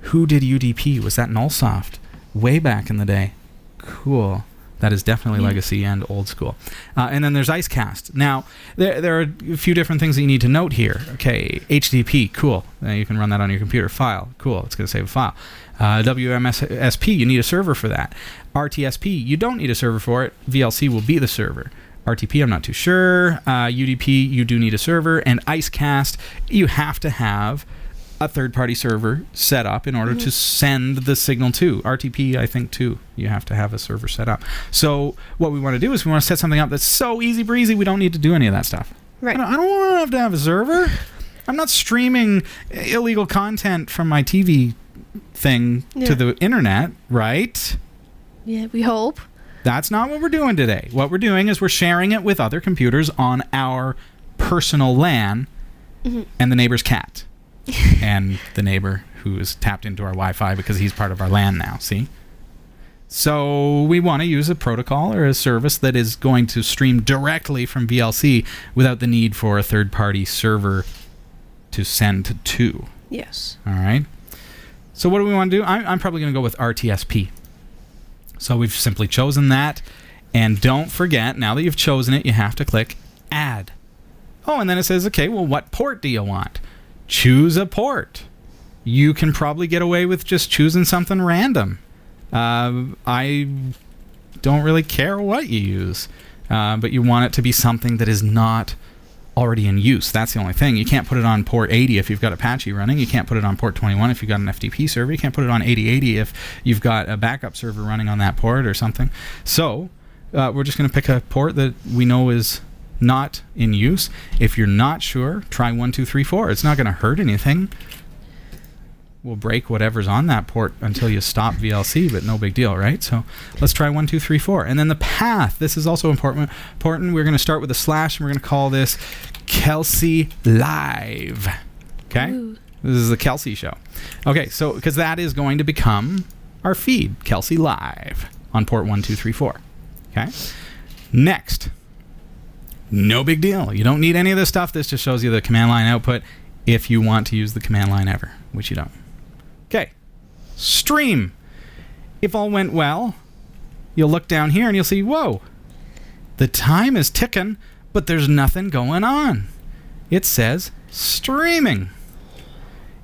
who did UDP? Was that Nullsoft? Way back in the day. Cool. That is definitely legacy and old school. And then there's IceCast. Now, there are a few different things that you need to note here. Okay, HTTP, cool. You can run that on your computer. File, cool. It's going to save a file. WMSP, you need a server for that. RTSP, you don't need a server for it. VLC will be the server. RTP, I'm not too sure. UDP, you do need a server. And IceCast, you have to have a third-party server set up in order to send the signal to. RTP, I think, too. You have to have a server set up. So what we want to do is we want to set something up that's so easy breezy we don't need to do any of that stuff. Right. I don't want to have a server. I'm not streaming illegal content from my TV thing to the internet, right? Yeah, we hope. That's not what we're doing today. What we're doing is we're sharing it with other computers on our personal LAN and the neighbor's cat. And the neighbor who is tapped into our Wi-Fi because he's part of our LAN now, see? So we want to use a protocol or a service that is going to stream directly from VLC without the need for a third-party server to send to. Yes. All right. So what do we want to do? I'm probably going to go with RTSP. So we've simply chosen that. And don't forget, now that you've chosen it, you have to click Add. Oh, and then it says, okay, well, what port do you want? Choose a port. You can probably get away with just choosing something random. I don't really care what you use, but you want it to be something that is not already in use. That's the only thing. You can't put it on port 80 if you've got Apache running. You can't put it on port 21 if you've got an FTP server. You can't put it on 8080 if you've got a backup server running on that port or something. So we're just going to pick a port that we know is not in use. If you're not sure, try 1, 2, 3, 4. It's not going to hurt anything. We'll break whatever's on that port until you stop VLC, but no big deal, right? So let's try 1, 2, 3, 4. And then the path. This is also important. We're going to start with a slash, and we're going to call this Kelsey Live. Okay? Ooh. This is the Kelsey show. Okay, so because that is going to become our feed, Kelsey Live, on port 1, 2, 3, 4. Okay? Next. No big deal. You don't need any of this stuff. This just shows you the command line output if you want to use the command line ever, which you don't. Okay. Stream. If all went well, you'll look down here and you'll see, whoa, the time is ticking, but there's nothing going on. It says streaming.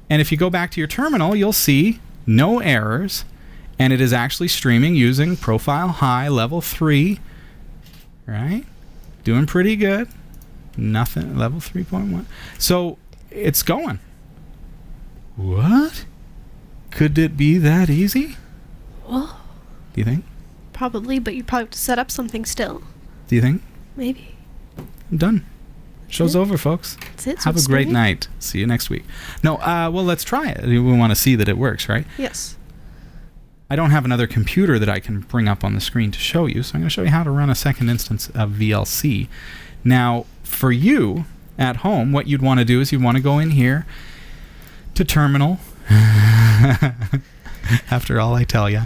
And if you go back to your terminal, you'll see no errors, and it is actually streaming using profile high level 3, right? Doing pretty good. Nothing. Level 3.1. So it's going. What? Could it be that easy? Well, do you think? Probably, but you probably have to set up something still. Do you think? Maybe. I'm done. Show's over, folks. That's it. Have a great night. See you next week. No, well, let's try it. We want to see that it works, right? Yes. I don't have another computer that I can bring up on the screen to show you, so I'm going to show you how to run a second instance of VLC. Now, for you at home, what you'd want to do is you'd want to go in here to terminal. After all I tell you.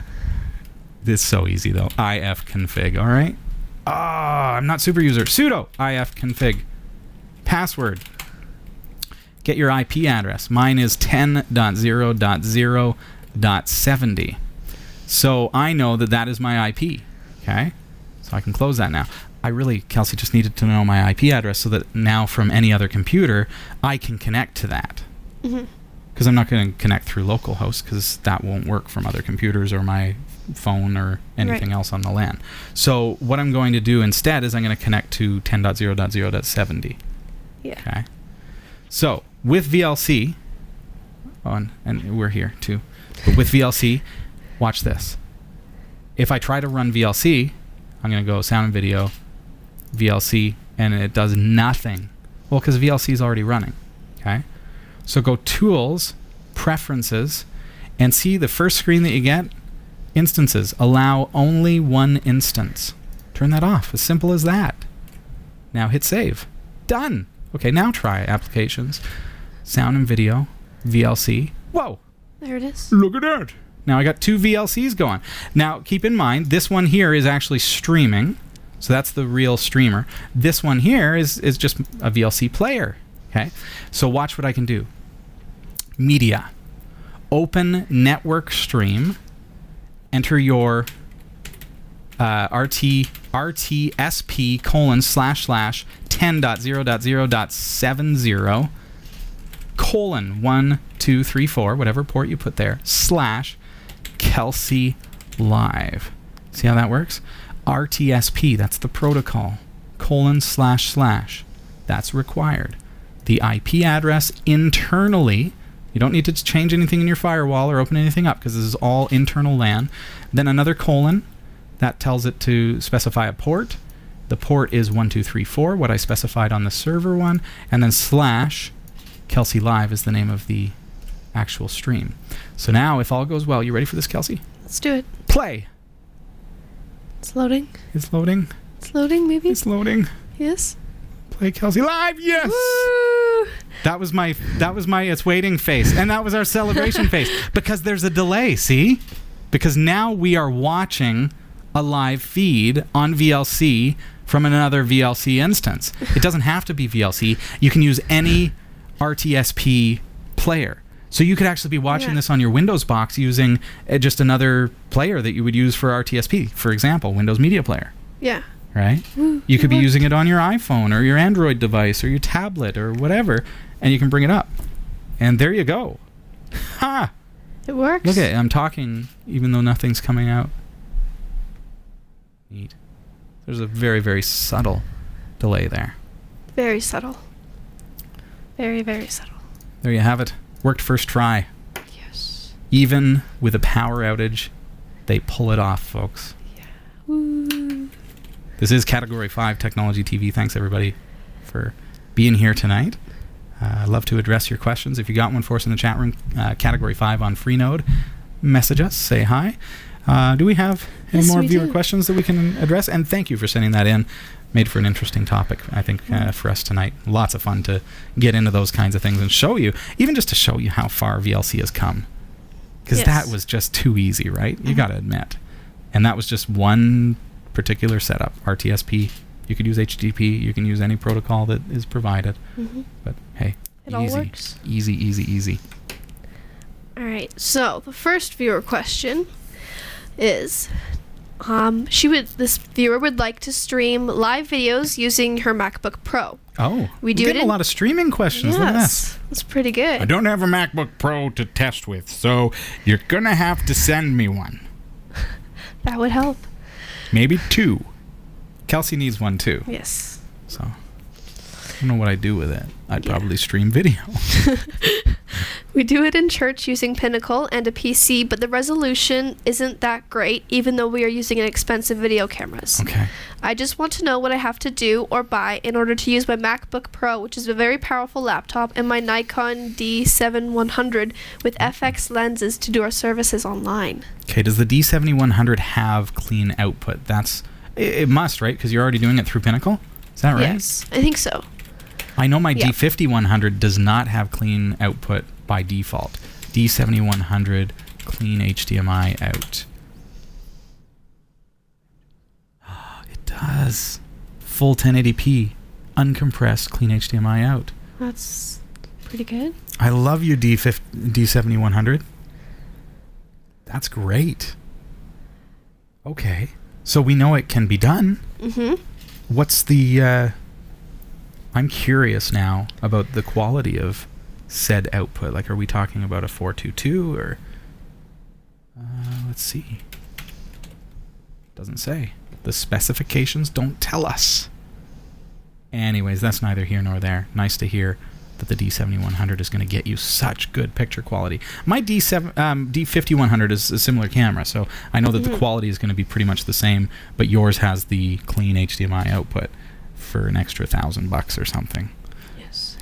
This is so easy, though. ifconfig, all right? I'm not super user. Sudo ifconfig. Password. Get your IP address. Mine is 10.0.0.70. So I know that that is my IP, okay? So I can close that now. Kelsey, just needed to know my IP address so that now from any other computer, I can connect to that. Because I'm not going to connect through localhost because that won't work from other computers or my phone or anything else on the LAN. So what I'm going to do instead is I'm going to connect to 10.0.0.70. Yeah. Okay. So with VLC, and we're here too, but with VLC, watch this. If I try to run VLC, I'm going to go sound and video, VLC, and it does nothing. Well, because VLC is already running. Okay. So go Tools, Preferences, and see the first screen that you get, Instances. Allow only one instance. Turn that off. As simple as that. Now hit save. Done. Okay, now try Applications, Sound and Video, VLC. Whoa. There it is. Look at that. Now I got 2 VLCs going. Now keep in mind, this one here is actually streaming. So that's the real streamer. This one here is just a VLC player. Okay. So watch what I can do. Media. Open network stream. Enter your RTSP : //10.0.0.70 : 1 2 3 4, whatever port you put there, / Kelsey Live. See how that works? RTSP, that's the protocol. : // that's required. The IP address internally. You don't need to change anything in your firewall or open anything up because this is all internal LAN. Then another colon. That tells it to specify a port. The port is 1234, what I specified on the server one. And then / Kelsey Live is the name of the actual stream. So now, if all goes well, you ready for this, Kelsey? Let's do it. Play. It's loading. It's loading. It's loading, maybe? It's loading. Yes. Play Kelsey Live. Yes. Woo! That was my it's waiting face, and that was our celebration face, because there's a delay, see? Because now we are watching a live feed on VLC from another VLC instance. It doesn't have to be VLC. You can use any RTSP player. So you could actually be watching this on your Windows box using just another player that you would use for RTSP, for example, Windows Media Player. Yeah. Right? Woo, you could be worked. using it on your iPhone or your Android device or your tablet or whatever, and you can bring it up. And there you go. Ha! It works. Look at it. I'm talking even though nothing's coming out. Neat. There's a very, very subtle delay there. Very subtle. Very, very subtle. There you have it. Worked first try. Yes. Even with a power outage, they pull it off, folks. Woo. This is Category 5 Technology TV. Thanks, everybody, for being here tonight. I'd love to address your questions. If you got one for us in the chat room, Category 5 on Freenode, message us, say hi. Do we have any more viewer questions that we can address? And thank you for sending that in. Made for an interesting topic, I think, for us tonight. Lots of fun to get into those kinds of things and show you, even just to show you how far VLC has come. Because that was just too easy, right? You got to admit. And that was just one particular setup, RTSP. You could use HTTP. You can use any protocol that is provided. But hey, it all works. Easy, easy, easy. All right. So the first viewer question is, this viewer would like to stream live videos using her MacBook Pro. Oh, we do getting a lot of streaming questions. Look at this. That's pretty good. I don't have a MacBook Pro to test with, so you're gonna have to send me one. That would help. Maybe 2. Kelsey needs one too. Yes. So I don't know what I'd do with it. I'd probably stream video. We do it in church using Pinnacle and a PC, but the resolution isn't that great, even though we are using expensive video cameras. Okay. I just want to know what I have to do or buy in order to use my MacBook Pro, which is a very powerful laptop, and my Nikon D7100 with FX lenses to do our services online. Okay, does the D7100 have clean output? It must, right? Because you're already doing it through Pinnacle? Is that right? Yes, I think so. I know my D5100 does not have clean output by default. D7100 clean HDMI out. It does. Full 1080p, uncompressed clean HDMI out. That's pretty good. I love your D7100. That's great. Okay. So we know it can be done. What's the... I'm curious now about the quality of said output. Like, are we talking about a 422 or... let's see. Doesn't say. The specifications don't tell us. Anyways, that's neither here nor there. Nice to hear that the D7100 is going to get you such good picture quality. My D5100 is a similar camera, so I know that the quality is going to be pretty much the same, but yours has the clean HDMI output for an extra $1,000 or something. Yes.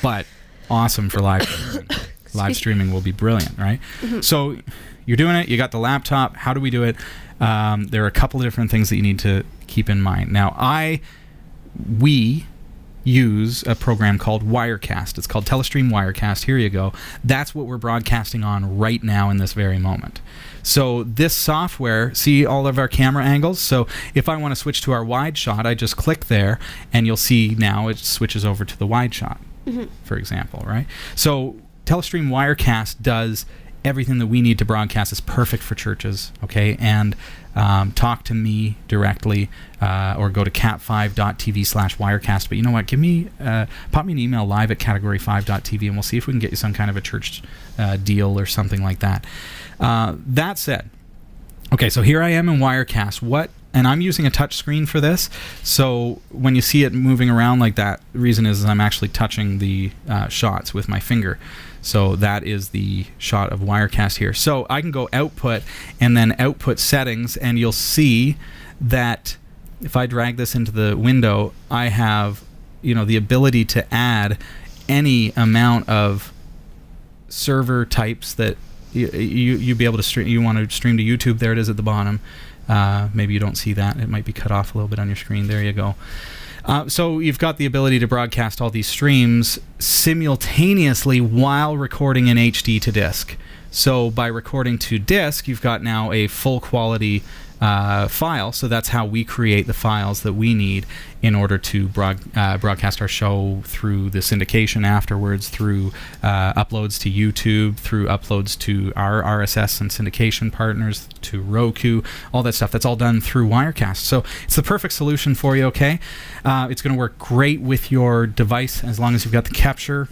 But awesome for live streaming. Live streaming will be brilliant, right? So you're doing it. You got the laptop. How do we do it? There are a couple of different things that you need to keep in mind. Now, we use a program called Wirecast. It's called Telestream Wirecast. Here you go. That's what we're broadcasting on right now in this very moment. So this software, see all of our camera angles? So if I want to switch to our wide shot, I just click there, and you'll see now it switches over to the wide shot, for example, right? So Telestream Wirecast does everything that we need to broadcast. Is perfect for churches, okay? And talk to me directly, or go to cat5.tv/wirecast. But you know what? Pop me an email live at category5.tv, and we'll see if we can get you some kind of a church deal or something like that. That said, okay, so here I am in Wirecast. And I'm using a touch screen for this, so when you see it moving around like that, the reason is I'm actually touching the shots with my finger. So that is the shot of Wirecast here. So I can go output and then output settings, and you'll see that if I drag this into the window, I have, the ability to add any amount of server types that you be able to stream. You want to stream to YouTube, there it is at the bottom. Maybe you don't see that. It might be cut off a little bit on your screen. There you go. So you've got the ability to broadcast all these streams simultaneously while recording in HD to disk. So by recording to disk, you've got now a full quality file. So that's how we create the files that we need in order to broadcast our show through the syndication afterwards, through uploads to YouTube, through uploads to our RSS and syndication partners, to Roku, all that stuff. That's all done through Wirecast. So it's the perfect solution for you, okay? It's going to work great with your device as long as you've got the capture.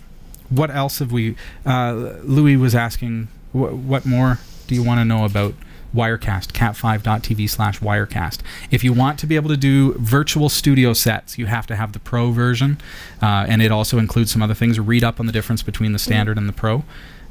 What else have we... Louis was asking, what more do you want to know about Wirecast, cat5.tv/Wirecast. If you want to be able to do virtual studio sets, you have to have the Pro version, and it also includes some other things. Read up on the difference between the standard and the Pro.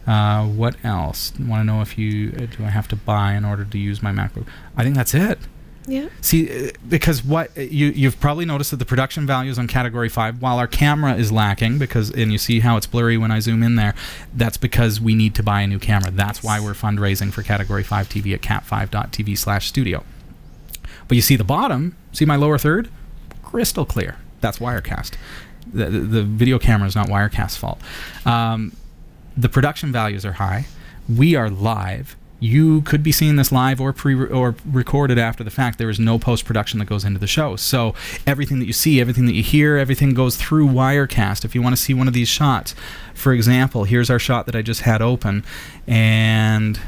What else? Want to know if do I have to buy in order to use my MacBook? I think that's it. Yeah. See, because you've probably noticed that the production values on Category 5, while our camera is lacking, and you see how it's blurry when I zoom in there, that's because we need to buy a new camera. That's why we're fundraising for Category 5 TV at cat5.tv/studio. But you see the bottom, see my lower third? Crystal clear. That's Wirecast. The video camera is not Wirecast's fault. The production values are high. We are live. You could be seeing this live or recorded after the fact. There is no post-production that goes into the show. So everything that you see, everything that you hear, everything goes through Wirecast. If you want to see one of these shots, for example, here's our shot that I just had open, and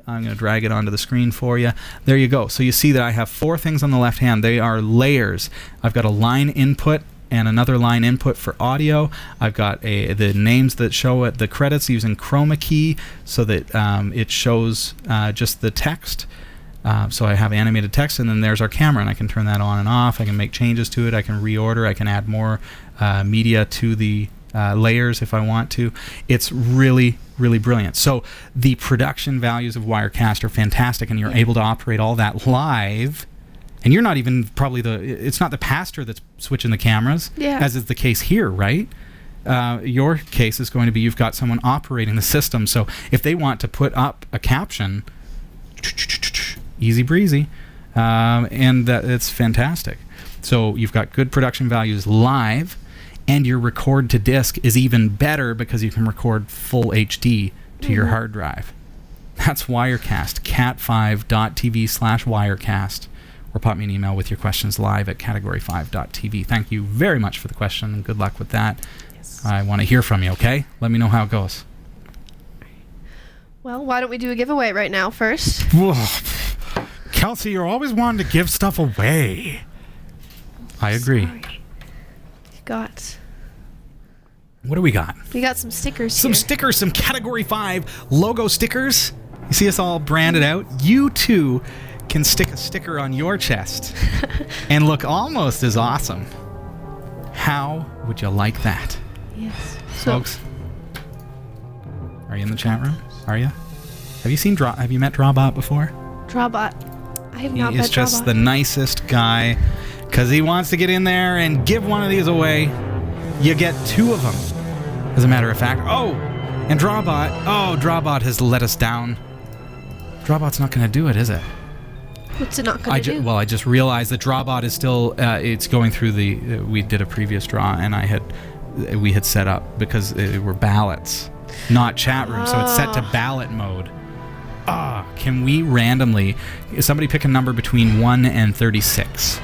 I'm going to drag it onto the screen for you. There you go. So you see that I have 4 things on the left hand. They are layers. I've got a line input and another line input for audio. I've got the names that show it, the credits using chroma key so that it shows just the text. So I have animated text, and then there's our camera, and I can turn that on and off. I can make changes to it. I can reorder. I can add more media to the layers if I want to. It's really, really brilliant. So the production values of Wirecast are fantastic, and you're able to operate all that live. And you're not even probably it's not the pastor that's switching the cameras, as is the case here, right? Your case is going to be you've got someone operating the system. So if they want to put up a caption, easy breezy, and it's fantastic. So you've got good production values live, and your record to disk is even better because you can record full HD to your hard drive. That's Wirecast, cat5.tv/Wirecast. Or pop me an email with your questions live at category5.tv. Thank you very much for the question, and good luck with that. Yes. I want to hear from you, okay? Let me know how it goes. Well, why don't we do a giveaway right now first? Kelsey, you're always wanting to give stuff away. I agree. Sorry. What do we got? We got some stickers Some stickers, some Category 5 logo stickers. You see us all branded out? You too can stick a sticker on your chest and look almost as awesome. How would you like that? Yes. Folks, are you in the chat room? Are you? Have you met Drawbot before? Drawbot. I have not met Drawbot. He's just the nicest guy because he wants to get in there and give one of these away. You get 2 of them, as a matter of fact. Oh, and Drawbot. Oh, Drawbot has let us down. Drawbot's not going to do it, is it? What's it not going to do? Well, I just realized that Drawbot is still. It's going through the. We did a previous draw, and we had set up because they were ballots, not chat room, so it's set to ballot mode. Can we randomly? Somebody pick a number between 1 and 36.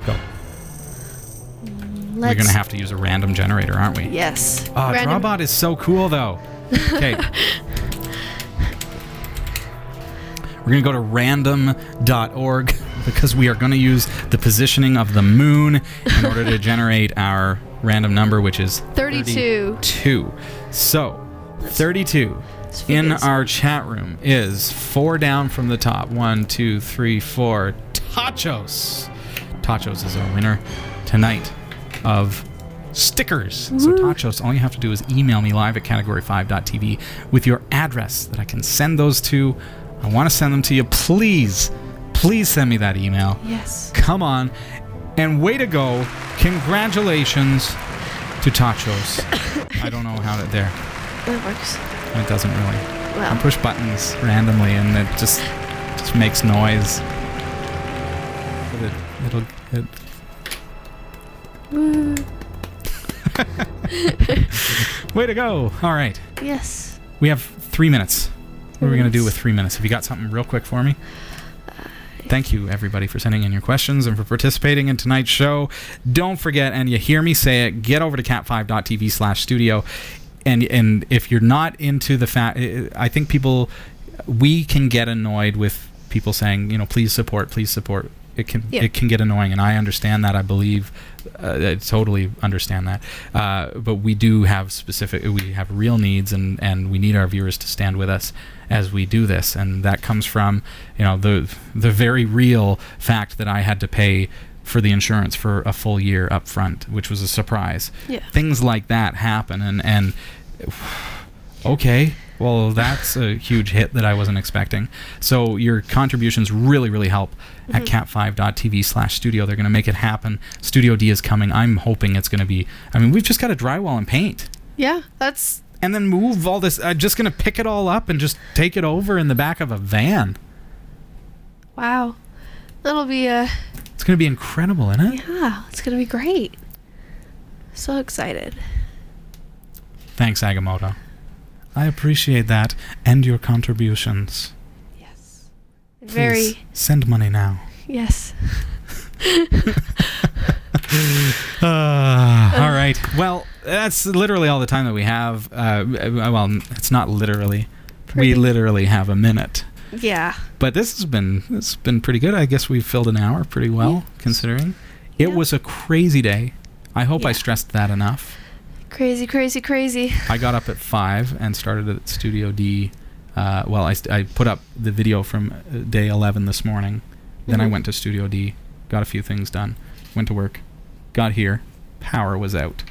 Go. We're going to have to use a random generator, aren't we? Yes. Drawbot is so cool, though. Okay. We're going to go to random.org because we are going to use the positioning of the moon in order to generate our random number, which is 32. So, 32 in our chat room is 4 down from the top. 1, 2, 3, 4. Tachos. Tachos is our winner tonight of stickers. So Tachos, all you have to do is email me live at category5.tv with your address that I can send those to. I want to send them to you. Please send me that email. Yes. Come on. And way to go. Congratulations to Tachos. I don't know how to... There. It works. It doesn't really. Well. I push buttons randomly and it just makes noise. But Woo. Way to go. All right. Yes. We have 3 minutes. What are we going to do with 3 minutes? Have you got something real quick for me? Thank you, everybody, for sending in your questions and for participating in tonight's show. Don't forget, and you hear me say it, get over to cat5.tv/studio. And if you're not into the fact, I think we can get annoyed with people saying, please support. It can get annoying, and I understand that. I believe, I totally understand that. But we do have we have real needs, and we need our viewers to stand with us as we do this, and that comes from the very real fact that I had to pay for the insurance for a full year up front, which was a surprise. Yeah. Things like that happen, and okay. Well, that's a huge hit that I wasn't expecting. So your contributions really, really help at cat5.tv/studio. They're going to make it happen. Studio D is coming. I'm hoping it's going to be... we've just got to drywall and paint. Yeah, that's... And then move all this... I'm just going to pick it all up and just take it over in the back of a van. Wow. That'll be It's going to be incredible, isn't it? Yeah, it's going to be great. So excited. Thanks, Agamotto. I appreciate that and your contributions. Yes. Please send money now. Yes. All right. Well, that's literally all the time that we have. Well, it's not literally. We literally have a minute. Yeah. But it's been pretty good. I guess we've filled an hour pretty well, considering. It was a crazy day. I hope I stressed that enough. Crazy. I got up at 5 and started at Studio D. I put up the video from day 11 this morning. Then I went to Studio D, got a few things done, went to work, got here, power was out.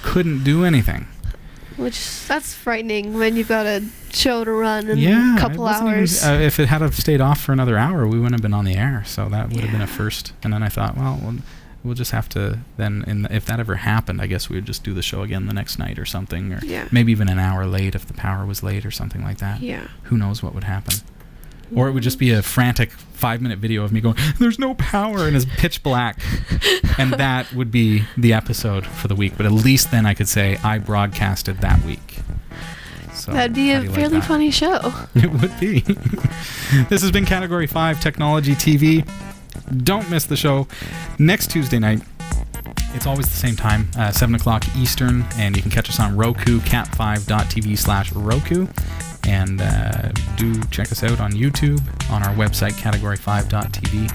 Couldn't do anything. That's frightening when you've got a show to run in a couple hours. If it had stayed off for another hour, we wouldn't have been on the air. So that would have been a first. And then I thought, we'll just have to then, if that ever happened, I guess we would just do the show again the next night or something, or maybe even an hour late if the power was late or something like that. Yeah. Who knows what would happen? Or it would just be a frantic 5-minute video of me going, there's no power, and it's pitch black. And that would be the episode for the week. But at least then I could say I broadcasted that week. So that'd be a fairly funny show. It would be. This has been Category 5 Technology TV. Don't miss the show next Tuesday night. It's always the same time, 7 o'clock Eastern, and you can catch us on Roku, cat5.tv/Roku. And do check us out on YouTube, on our website, category5.tv.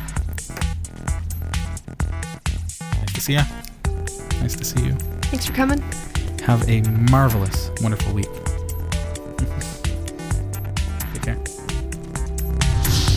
Nice to see ya. Nice to see you. Thanks for coming. Have a marvelous, wonderful week. Take care.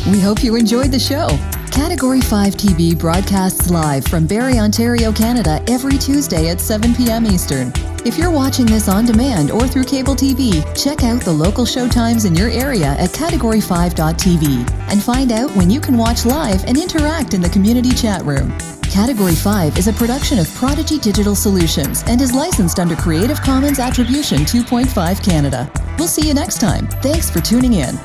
We hope you enjoyed the show. Category 5 TV broadcasts live from Barrie, Ontario, Canada every Tuesday at 7 p.m. Eastern. If you're watching this on demand or through cable TV, check out the local show times in your area at category5.tv and find out when you can watch live and interact in the community chat room. Category 5 is a production of Prodigy Digital Solutions and is licensed under Creative Commons Attribution 2.5 Canada. We'll see you next time. Thanks for tuning in.